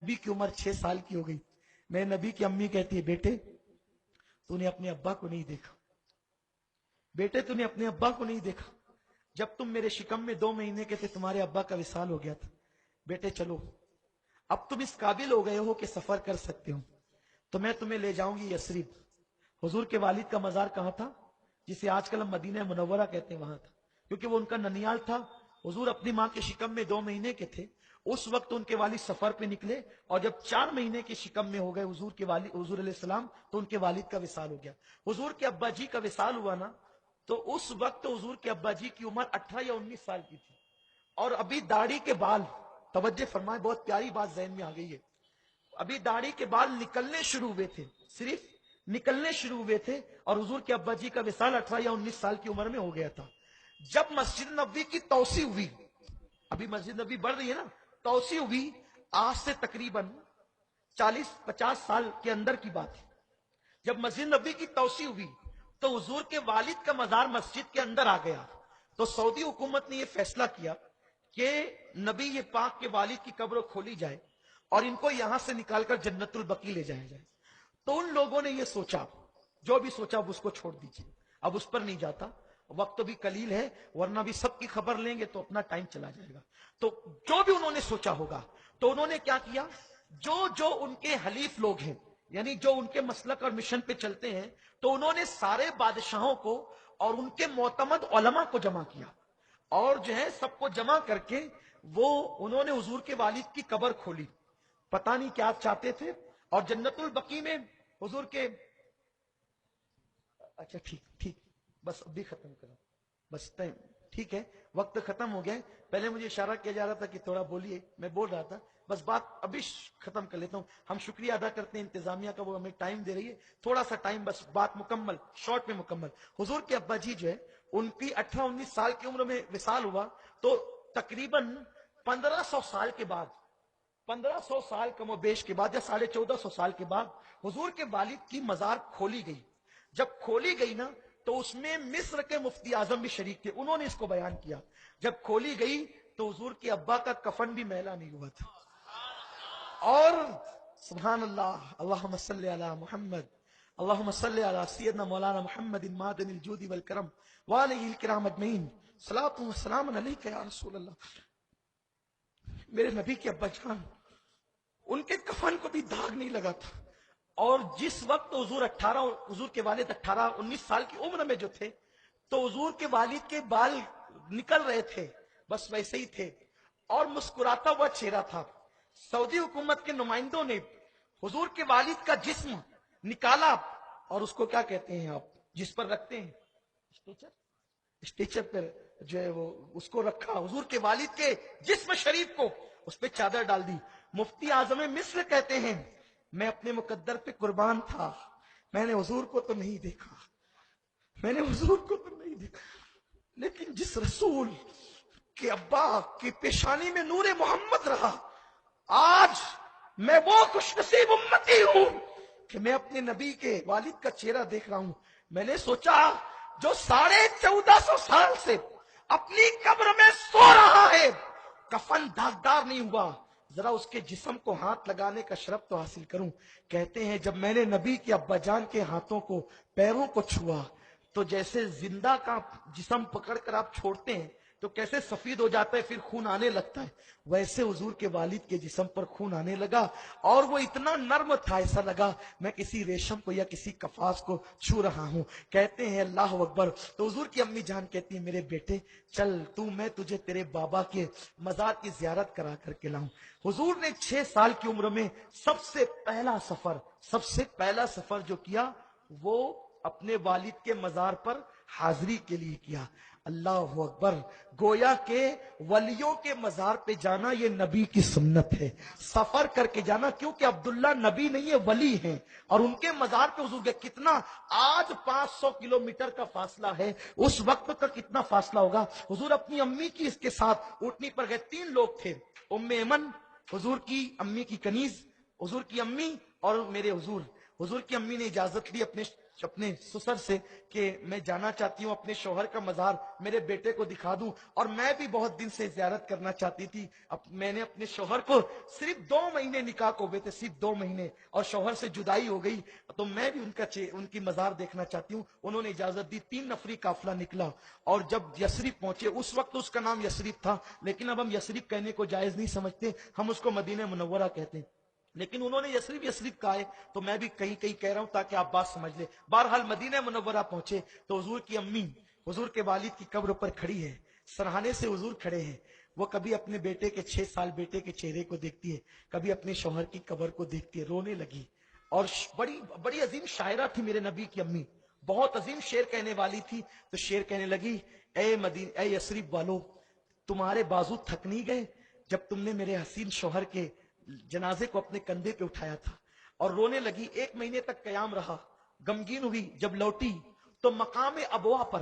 नबी की उम्र 6 साल की हो गई। मेरे नबी की अम्मी कहती है, बेटे तूने अपने अब्बा को नहीं देखा, बेटे तूने अपने अब्बा को नहीं देखा। जब तुम मेरे शिकम में 2 महीने के थे तुम्हारे अब्बा का विसाल हो गया था। बेटे चलो, अब तुम इस काबिल हो गए हो कि सफर कर सकते हो, तो मैं तुम्हें ले जाऊंगी यसरिब। हुजूर के वालिद का मजार कहाँ था? जिसे आजकल हम मदीना मुनव्वरा कहते हैं, वहां था, क्योंकि वो उनका ननियाल था। हुजूर अपनी माँ के शिकम में 2 महीने के थे। उस वक्त उनके वालिद सफर पे निकले, और जब 4 महीने के शिकम में हो गए हुजूर के वालिद, हुजूर अलैहिस्सलाम, तो उनके वालिद का विसाल हो गया। हुजूर के अब्बा जी का विसाल हुआ ना, तो उस वक्त हुजूर के अब्बा जी की उम्र 18 या 19 साल की थी, और अभी दाढ़ी के बाल, तवज्जो फरमाए, बहुत प्यारी बात ज़हन में आ गई है, अभी दाढ़ी के बाल निकलने शुरू हुए थे, सिर्फ निकलने शुरू हुए थे, और हुजूर के अब्बा जी का विसाल 18 या 19 साल की उम्र में हो गया था। जब मस्जिद नबवी की तौसी हुई, अभी मस्जिद नबवी बढ़ रही है ना, तौसी हुई, आज से तकरीबन 40-50 साल के अंदर की बात है। जब मस्जिद नबवी की तौसी हुई तो हुजूर के वालिद का मजार मस्जिद के अंदर आ गया। तो सऊदी हुकूमत ने यह फैसला किया कि नबी ये पाक के वालिद की कब्र खोली जाए और इनको यहां से निकालकर जन्नतुल बकी ले जाया जाए। तो उन लोगों ने यह सोचा, जो भी सोचा अब उसको छोड़ दीजिए, अब उस पर नहीं जाता, वक्त तो भी कलील है, वरना भी सबकी खबर लेंगे तो अपना टाइम चला जाएगा। तो जो भी उन्होंने सोचा होगा, तो उन्होंने क्या किया, जो जो उनके हलीफ लोग हैं, यानी जो उनके मसलक और मिशन पे चलते हैं, तो उन्होंने सारे बादशाहों को और उनके मोतमद उलमा को जमा किया, और जो है सबको जमा करके वो उन्होंने हुजूर के वालिद की कब्र खोली। पता नहीं क्या चाहते थे, और जन्नतुल बकी में हुजूर के, अच्छा ठीक ठीक, बस अभी खत्म करो, बस टाइम ठीक है, वक्त खत्म हो गया है। पहले मुझे इशारा किया जा रहा था कि थोड़ा बोलिए, मैं बोल रहा था, बस बात अभी खत्म कर लेता हूं। हम शुक्रिया अदा करते हैं इंतजामिया का, वो हमें टाइम दे रही है, थोड़ा सा टाइम, बस बात मुकम्मल, शॉर्ट में मुकम्मल। हुजूर के अब्बा जी जो है, उनकी 18-19 साल की उम्र में विसाल हुआ, तो तकरीबन 1500 साल के बाद, 1500 साल कमोबेश के बाद, या 1450 साल के बाद हुजूर के वालिद की मजार खोली गई। जब खोली गई ना, तो उसमें मिस्र के मुफ्ती आजम भी शरीक थे, उन्होंने इसको बयान किया। जब खोली गई तो हुजूर के अब्बा का कफन भी मैला नहीं हुआ था। और सुभान अल्लाह, अल्लाहुम्मा सल्ली अला मुहम्मद, अल्लाहुम्मा सल्ली अला सय्यदना मौलाना मुहम्मदिन मादनिल जूदी वल करम व अलैहिल किराम अजमईन, सलातु व सलाम अलैका या रसूल अल्लाह। मेरे नबी के अब्बा जान, उनके कफन को भी दाग नहीं लगा था, और जिस वक्त हुजूर के वालिद 18-19 साल की उम्र में जो थे, तो हुजूर के वालिद के बाल निकल रहे थे, बस वैसे ही थे, और मुस्कुराता हुआ चेहरा था। सऊदी हुकूमत के नुमाइंदों ने हुजूर के वालिद का जिस्म निकाला, और उसको क्या कहते हैं आप, जिस पर रखते हैं स्टेचर, स्टेचर पर जो है वो उसको रखा, हुजूर के वालिद के जिस्म शरीफ को उस पर चादर डाल दी। मुफ्ती आजम मिस्र कहते हैं, मैं अपने मुकद्दर पे कुर्बान था, मैंने हुजूर को तो नहीं देखा, मैंने हुजूर को तो नहीं देखा, लेकिन जिस रसूल के अब्बा की पेशानी में नूरे मोहम्मद रहा, आज मैं वो खुशनसीब उम्मती हूं कि मैं अपने नबी के वालिद का चेहरा देख रहा हूं। मैंने सोचा, जो 1450 साल से अपनी कब्र में सो रहा है, कफन दागदार नहीं हुआ, जरा उसके जिस्म को हाथ लगाने का शरफ तो हासिल करूं। कहते हैं, जब मैंने नबी के अब्बाजान के हाथों को, पैरों को छुआ, तो जैसे जिंदा का जिस्म पकड़कर आप छोड़ते हैं तो कैसे सफेद हो जाता है, फिर खून आने लगता है, वैसे हुजूर के वालिद के जिस्म पर खून आने लगा, और वो इतना नर्म था, ऐसा लगा मैं किसी रेशम को या किसी कफास को छू रहा हूं। कहते हैं अल्लाह अकबर। तो हुजूर की अम्मी जान कहती है, मेरे बेटे चल तू, मैं तुझे तेरे बाबा के मजार की जियारत करा करके लाऊं। हुजूर ने 6 साल की उम्र में सबसे पहला सफर जो किया, वो अपने वालिद के मजार पर हाजिरी के लिए किया। अल्लाह अकबर। गोया के वलियों के मजार पे जाना ये नबी की सुन्नत है, सफर करके जाना, क्योंकि अब्दुल्ला नबी नहीं है, वली हैं, और उनके मजार पे हुजूर गए। कितना, आज 500 किलोमीटर का फासला है, उस वक्त का कितना फासला होगा। हुजूर अपनी अम्मी की इसके साथ ऊँटनी पर गए। 3 लोग थे, उम्मे ऐमन, हुजूर की अम्मी की कनीज, हुजूर की अम्मी और मेरे हुजूर। हुजूर की अम्मी ने इजाजत ली अपने अपने ससुर से कि मैं जाना चाहती हूँ अपने शौहर का मज़ार मेरे बेटे को दिखा दूं, और मैं भी बहुत दिन से ज़ियारत करना चाहती थी। अब मैंने अपने शौहर को सिर्फ 2 महीने निकाह को हुए थे, सिर्फ 2 महीने, और शौहर से जुदाई हो गई, तो मैं भी उनकी मज़ार देखना चाहती हूँ। उन्होंने इजाजत दी। 3 नफरी काफिला निकला, और जब यसरिब पहुंचे, उस वक्त उसका नाम यसरिब था, लेकिन अब हम यसरिब कहने को जायज नहीं समझते, हम उसको मदीना मुनव्वरा कहते हैं। लेकिन उन्होंने यसरिब यसरिब कहा है, तो मैं भी कहीं कहीं कह रहा हूं ताकि आप बात समझ ले। बहरहाल मदीना मुनव्वरा पहुंचे तो हुजूर की अम्मी हुजूर के वालिद की कब्र पर खड़ी है, सरहाने से हुजूर खड़े हैं। वो कभी अपने बेटे के 6 साल बेटे के चेहरे को देखती है, कभी अपने शौहर की कब्र को देखती है, रोने लगी। और बड़ी बड़ी अजीम शायरा थी मेरे नबी की अम्मी, बहुत अजीम शेर कहने वाली थी। तो शेर कहने लगी, ए यसरिब वालो, तुम्हारे बाजू थक नहीं गए जब तुमने मेरे हसीन शौहर के जनाजे को अपने कंधे पे उठाया था? और रोने लगी। 1 महीने तक कयाम रहा, गमगीन हुई। जब लौटी तो मकाम अबवा पर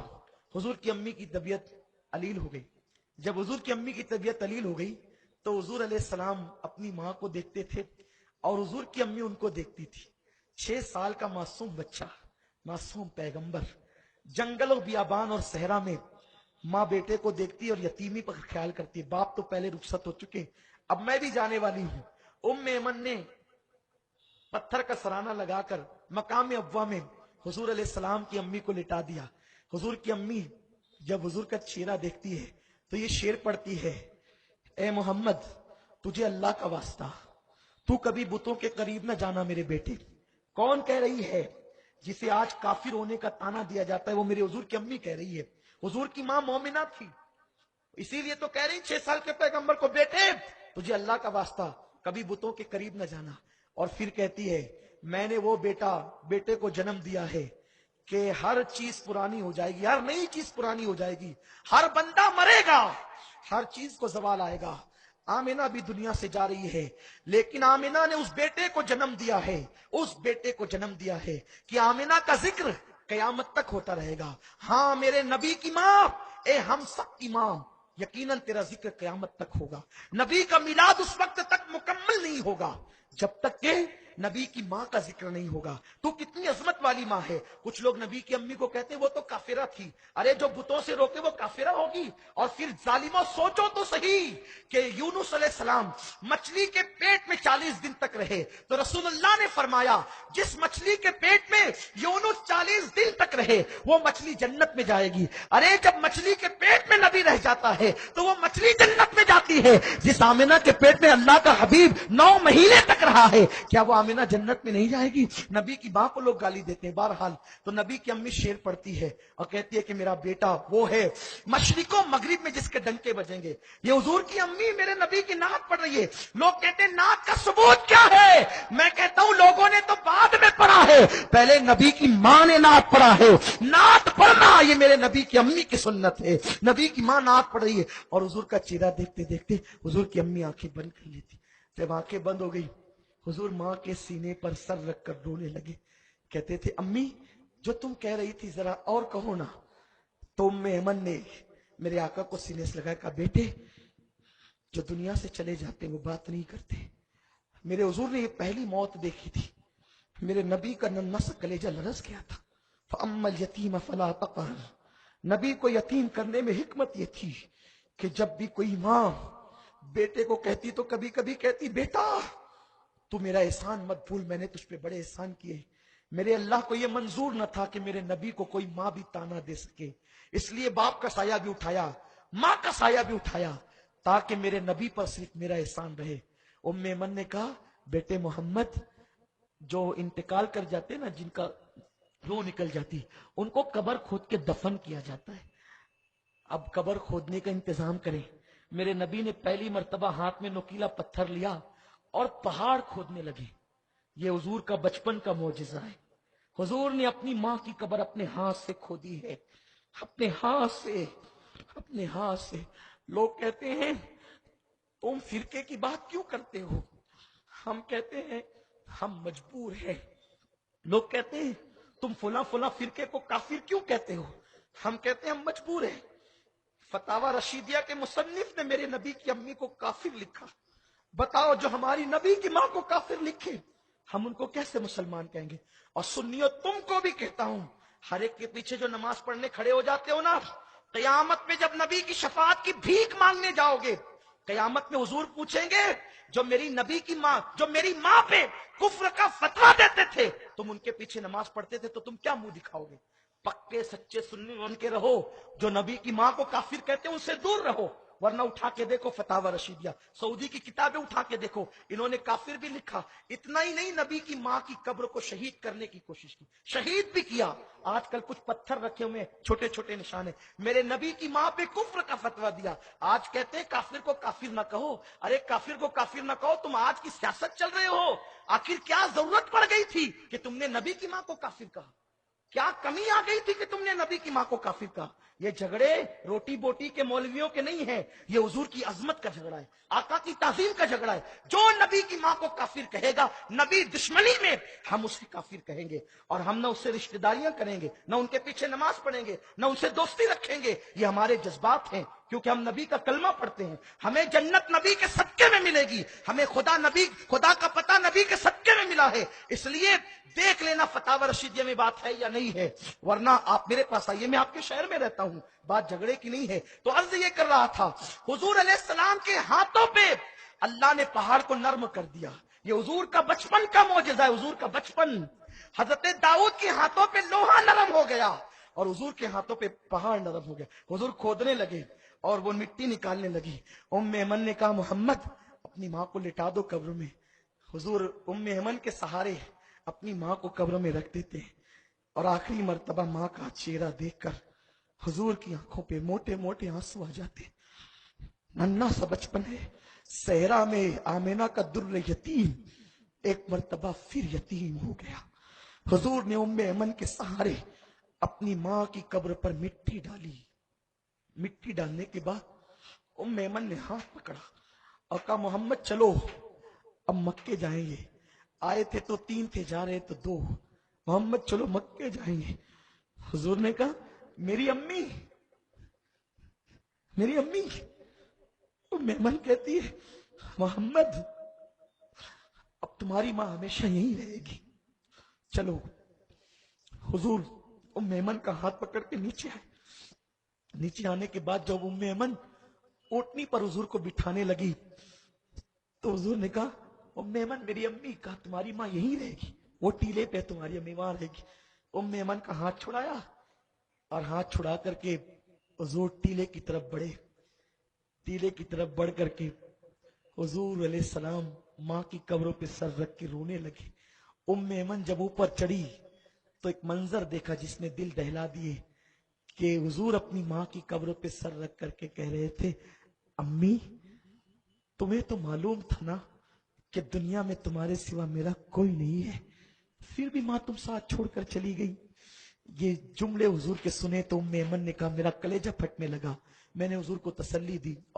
हुजूर की अम्मी की तबीयत अलील हो गई। जब हुजूर की अम्मी की तबीयत अलील हो गई तो हुजूर अलैहिस्सलाम अपनी माँ को देखते थे और हुजूर की अम्मी उनको देखती थी। 6 साल का मासूम बच्चा, मासूम पैगंबर, जंगल और बियाबान और सहरा में माँ बेटे को देखती और यतीमी पर ख्याल करती। बाप तो पहले रुखसत हो चुके, अब मैं भी जाने वाली हूं। उम्मे ऐमन ने पत्थर का सराना लगाकर मकाम अब्वा में हुजूर अलैहिस्सलाम की अम्मी को लिटा दिया। हुजूर की अम्मी जब हुजूर का चेहरा देखती है तो ये शेर पढ़ती है, ए मोहम्मद, तुझे अल्लाह का वास्ता, तू कभी बुतों के करीब न जाना मेरे बेटे। कौन कह रही है? जिसे आज काफिर होने का ताना दिया जाता है, वो मेरे हुजूर की अम्मी कह रही है। हुजूर की मां मोमिना थी, इसीलिए तो कह रही 6 साल के पैगंबर को, बेटे तुझे अल्लाह का वास्ता कभी बुतों के करीब न जाना। और फिर कहती है, मैंने वो बेटे को जन्म दिया है कि हर चीज पुरानी हो जाएगी, हर नई चीज पुरानी हो जाएगी, हर बंदा मरेगा, हर चीज को ज़वाल आएगा। आमिना भी दुनिया से जा रही है, लेकिन आमिना ने उस बेटे को जन्म दिया है, उस बेटे को जन्म दिया है कि आमिना का जिक्र कयामत तक होता रहेगा। हाँ मेरे नबी की मां, ए हम सब की मां, यकीनन तेरा जिक्र कयामत तक होगा। नबी का मिलाद उस वक्त तक मुकम्मल नहीं होगा जब तक के नबी की मां का जिक्र नहीं होगा। तो कितनी अजमत वाली मां है। कुछ लोग नबी की अम्मी को कहते हैं वो तो काफिरा थी। अरे जो बुतों से रोके वो काफिरा होगी? और फिर जालिमों सोचो तो सही कि यूनुस अलैहिस्सलाम मछली के पेट में 40 दिन तक रहे, तो रसूलुल्लाह ने फरमाया जिस मछली के पेट में यूनुस 40 दिन तक रहे वो मछली जन्नत में जाएगी। अरे जब मछली के पेट में नबी रह जाता है तो वो मछली जन्नत में जाती है। जिस आमिना के पेट में अल्लाह का हबीब 9 महीने तक रहा है, क्या वो आमिना जन्नत में नहीं जाएगी? नबी की मां को लोग गाली देते हैं। बहरहाल तो नबी की अम्मी शेर पढ़ती है और कहती है कि मेरा बेटा वो है मशरिको मगरिब में जिसके डंके बजेंगे। ये हुजूर की अम्मी मेरे नबी की नात पढ़ रही है। लोग कहते हैं नात का सबूत क्या है? मैं कहता हूं लोगों ने तो बाद में पढ़ा है, पहले नबी की मां ने नात पढ़ा है। नात पढ़ना ये मेरे नबी की अम्मी की सुन्नत है। नबी की मां नात पढ़ रही है और हुजूर का चेहरा देखते देखते हुजूर की अम्मी आंखें बंद कर लेती। जब आंखें बंद हो गई, हुजूर मां के सीने पर सर रखकर रोने लगे। कहते थे, अम्मी जो तुम कह रही थी जरा और कहो ना। तो उम्मे ऐमन ने मेरे आका को सीने से लगाया, कहा बेटे जो दुनिया से चले जाते वो बात नहीं करते। मेरे हुजूर ने ये पहली मौत देखी थी। मेरे नबी का नन्हा सा कलेजा लरस गया था। फअम्मल यतीम फला तक़हर, नबी को यतीम करने में हिकमत ये थी कि जब भी कोई मां बेटे को कहती तो कभी कभी कहती, बेटा तू मेरा एहसान मत भूल, मैंने तुझ पे बड़े एहसान किए। मेरे अल्लाह को यह मंजूर न था कि मेरे नबी को कोई मां भी ताना दे सके, इसलिए बाप का साया भी उठाया, मां का साया भी उठाया, ताकि मेरे नबी पर सिर्फ मेरा एहसान रहे। उम्मे ऐमन ने कहा, बेटे मोहम्मद जो इंतकाल कर जाते ना, जिनका रूह निकल जाती, उनको कब्र खोद के दफन किया जाता है। अब कब्र खोदने का इंतजाम करें। मेरे नबी ने पहली मर्तबा हाथ में नुकीला पत्थर लिया और पहाड़ खोदने लगे। ये हुजूर का बचपन का मौजिजा है। हुजूर ने अपनी मां की कब्र अपने हाथ से खोदी है, अपने हाथ से, अपने हाथ से। लोग कहते हैं तुम फिरके की बात क्यों करते हो? हम कहते हैं हम मजबूर हैं। लोग कहते हैं तुम फुला फुला फिरके को काफिर क्यों कहते हो? हम कहते हैं हम मजबूर हैं। फतावा रशीदिया के मुसन्निफ ने मेरे नबी की अम्मी को काफिर लिखा। बताओ जो हमारी नबी की मां को काफिर लिखे, ہم ان کو کیسے مسلمان کہیں گے؟ اور سنیوں تم کو بھی کہتا ہوں، ہر ایک کے پیچھے جو نماز پڑھنے کھڑے ہو جاتے ہو نا، قیامت میں جب نبی کی شفاعت کی بھیک مانگنے جاؤ گے، قیامت میں حضور پوچھیں گے جو میری نبی کی ماں، جو میری ماں پہ کفر کا فتویٰ دیتے تھے، تم ان کے پیچھے نماز پڑھتے تھے، تو تم کیا منہ دکھاؤ گے؟ پکے سچے سنی بن کے رہو، جو نبی کی ماں کو کافر کہتے ہیں ان سے دور رہو، ورنہ اٹھا کے دیکھو فتاوی رشیدیہ، سعودی کی کتابیں اٹھا کے دیکھو، انہوں نے کافر بھی لکھا۔ اتنا ہی نہیں، نبی کی ماں کی قبر کو شہید کرنے کی کوشش کی، شہید بھی کیا۔ آج کل کچھ پتھر رکھے ہوئے چھوٹے چھوٹے نشانے، میرے نبی کی ماں پہ کفر کا فتویٰ دیا۔ آج کہتے ہیں کافر کو کافر نہ کہو، ارے کافر کو کافر نہ کہو، تم آج کی سیاست چل رہے ہو، آخر کیا ضرورت پڑ گئی تھی کہ تم نے نبی کی ماں کو کافر کہا؟ کیا کمی آ گئی تھی کہ تم نے نبی کی ماں کو کافر کہا؟ یہ جھگڑے روٹی بوٹی کے مولویوں کے نہیں ہیں، یہ حضور کی عظمت کا جھگڑا ہے، آقا کی تعظیم کا جھگڑا ہے۔ جو نبی کی ماں کو کافر کہے گا، نبی دشمنی میں ہم اسے کافر کہیں گے، اور ہم نہ اس سے رشتہ داریاں کریں گے، نہ ان کے پیچھے نماز پڑھیں گے، نہ ان سے دوستی رکھیں گے۔ یہ ہمارے جذبات ہیں، کیونکہ ہم نبی کا کلمہ پڑھتے ہیں۔ ہمیں جنت نبی کے صدقے میں ملے گی، ہمیں خدا کا پتہ نبی کے صدقے میں ملا ہے۔ اس لیے دیکھ لینا فتاوی رشیدیہ میں بات ہے یا نہیں ہے، ورنہ آپ میرے پاس آئیے، میں آپ کے شہر میں رہتا ہوں، بات جھگڑے کی نہیں ہے۔ تو عرض یہ کر رہا تھا، حضور علیہ السلام کے ہاتھوں پہ اللہ نے پہاڑ کو نرم کر دیا۔ یہ حضور کا بچپن کا معجزہ ہے، حضور کا بچپن۔ حضرت داؤد کے ہاتھوں پہ لوہا نرم ہو گیا، اور حضور کے ہاتھوں پہ پہاڑ نرم ہو گیا۔ حضور کھودنے لگے اور وہ مٹی نکالنے لگی۔ ایمن نے کہا محمد اپنی ماں کو لٹا دو قبر میں۔ حضور ایمن کے سہارے اپنی ماں کو قبر میں رکھ دیتے ہیں، اور آخری مرتبہ ماں کا چہرہ دیکھ کر حضور کی آنکھوں پہ موٹے موٹے آنسو آ جاتے ہیں۔ ننھا سا بچپن ہے، صحرا میں آمینہ کا در یتیم ایک مرتبہ پھر یتیم ہو گیا۔ حضور نے ایمن کے سہارے اپنی ماں کی قبر پر مٹی ڈالی۔ مٹی ڈالنے کے بعد ایمن نے ہاتھ پکڑا اور کہا محمد چلو اب مکے جائیں گے، آئے تھے تو 3 تھے، جا رہے تو 2، محمد چلو مکے جائیں گے۔ حضور نے کہا میری امی، میری امی۔ ایمن کہتی ہے محمد اب تمہاری ماں ہمیشہ یہی رہے گی، چلو۔ حضور ایمن کا ہاتھ پکڑ کے نیچے آئے۔ نیچے آنے کے بعد جب ایمن اونٹنی پر حضور کو بٹھانے لگی تو حضور نے کہا ایمن میری امی، کہا تمہاری ماں یہی رہے گی، وہ ٹیلے پہ تمہاری امی وہاں رہے گی۔ ایمن کا ہاتھ چھڑایا، اور ہاتھ چھڑا کر کے حضور ٹیلے کی طرف بڑھے۔ ٹیلے کی طرف بڑھ کر کے حضور علیہ السلام ماں کی قبروں پہ سر رکھ کے رونے لگے۔ ایمن جب اوپر چڑھی تو ایک منظر دیکھا جس نے دل دہلا دیے، کہ حضور اپنی ماں کی قبروں پہ سر رکھ کر کے کہہ رہے تھے امی تمہیں تو معلوم تھا نا کہ دنیا میں تمہارے سوا میرا کوئی نہیں ہے، پھر بھی ماں تم ساتھ چھوڑ کر چلی گئی۔ یہ جملے حضور کے سنے تو ایمن نے کہا میرا کلیجہ پھٹنے لگا۔ میں نے حضور کو تسلی دی اور